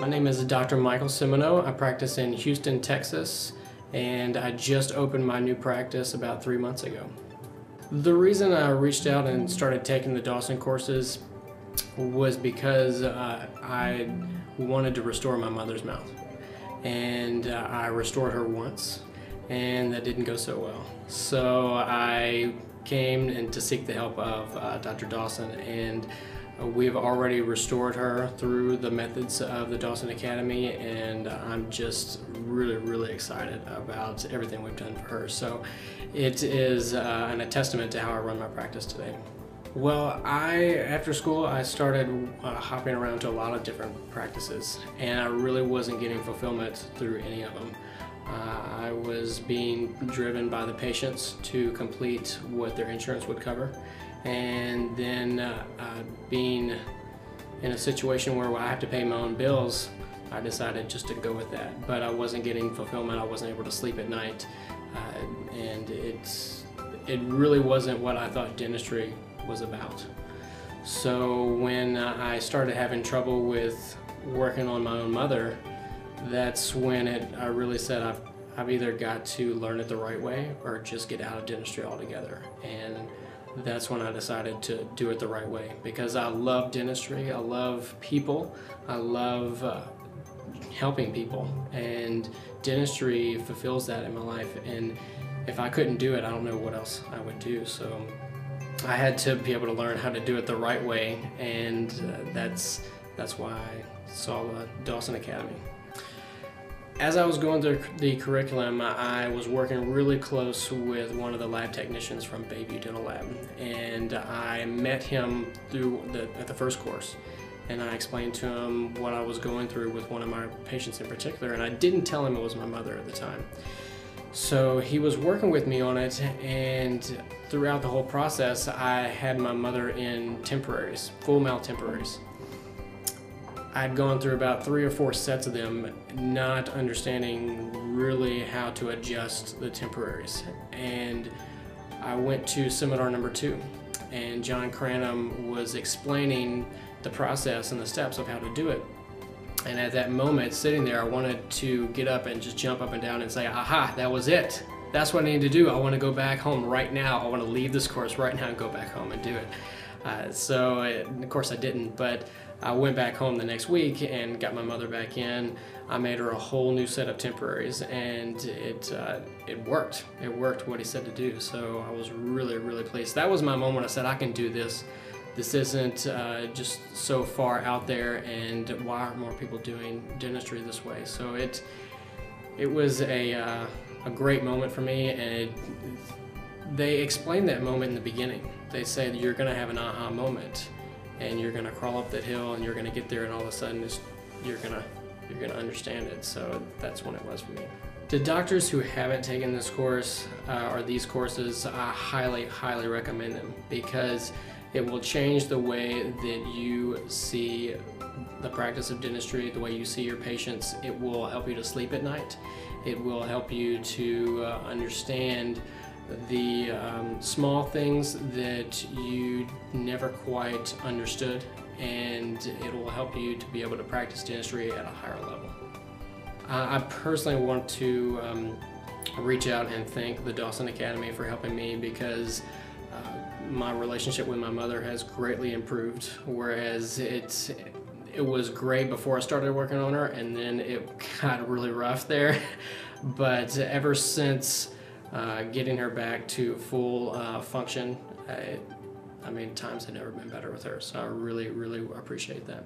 My name is Dr. Michael Cimino. I practice in Houston, Texas, and I just opened my new practice about 3 months ago. The reason I reached out and started taking the Dawson courses was because I wanted to restore my mother's mouth. And I restored her once, and that didn't go so well. So I came in to seek the help of Dr. Dawson, and we've already restored her through the methods of the Dawson Academy, and I'm just really excited about everything we've done for her. So it is a testament to how I run my practice today. Well, after school, I started hopping around to a lot of different practices, and I really wasn't getting fulfillment through any of them. I was being driven by the patients to complete what their insurance would cover, and then being in a situation where I have to pay my own bills, I decided just to go with that. But I wasn't getting fulfillment. I wasn't able to sleep at night, and it really wasn't what I thought dentistry was about. So when I started having trouble with working on my own mother, that's when I really said I've either got to learn it the right way or just get out of dentistry altogether. And that's when I decided to do it the right way, because I love dentistry, I love people, I love helping people, and dentistry fulfills that in my life. And if I couldn't do it, I don't know what else I would do. So I had to be able to learn how to do it the right way, and that's why I saw the Dawson Academy. As I was going through the curriculum, I was working really close with one of the lab technicians from Bayview Dental Lab, and I met him at the first course, and I explained to him what I was going through with one of my patients in particular, and I didn't tell him it was my mother at the time. So he was working with me on it, and throughout the whole process, I had my mother in temporaries, full mouth temporaries. I'd gone through about 3 or 4 sets of them, not understanding really how to adjust the temporaries. And I went to seminar number 2, and John Cranham was explaining the process and the steps of how to do it. And at that moment, sitting there, I wanted to get up and just jump up and down and say, aha, that was it. That's what I need to do. I want to go back home right now. I want to leave this course right now and go back home and do it. Of course I didn't, but I went back home the next week and got my mother back in. I made her a whole new set of temporaries, and it worked. It worked what he said to do, so I was really pleased. That was my moment. I said, I can do this. This isn't just so far out there, and why aren't more people doing dentistry this way? So it was a great moment for me, and they explained that moment in the beginning. They say that you're going to have an aha moment, and you're going to crawl up that hill, and you're going to get there, and all of a sudden you're going to understand it. So that's when it was for me. To doctors who haven't taken this course or these courses, I highly recommend them, because it will change the way that you see the practice of dentistry, the way you see your patients. It will help you to sleep at night. It will help you to understand the small things that you never quite understood, and it will help you to be able to practice dentistry at a higher level. I personally want to reach out and thank the Dawson Academy for helping me, because my relationship with my mother has greatly improved, whereas it was great before I started working on her, and then it got really rough there. But ever since getting her back to full function, I mean, times have never been better with her, so I really appreciate that.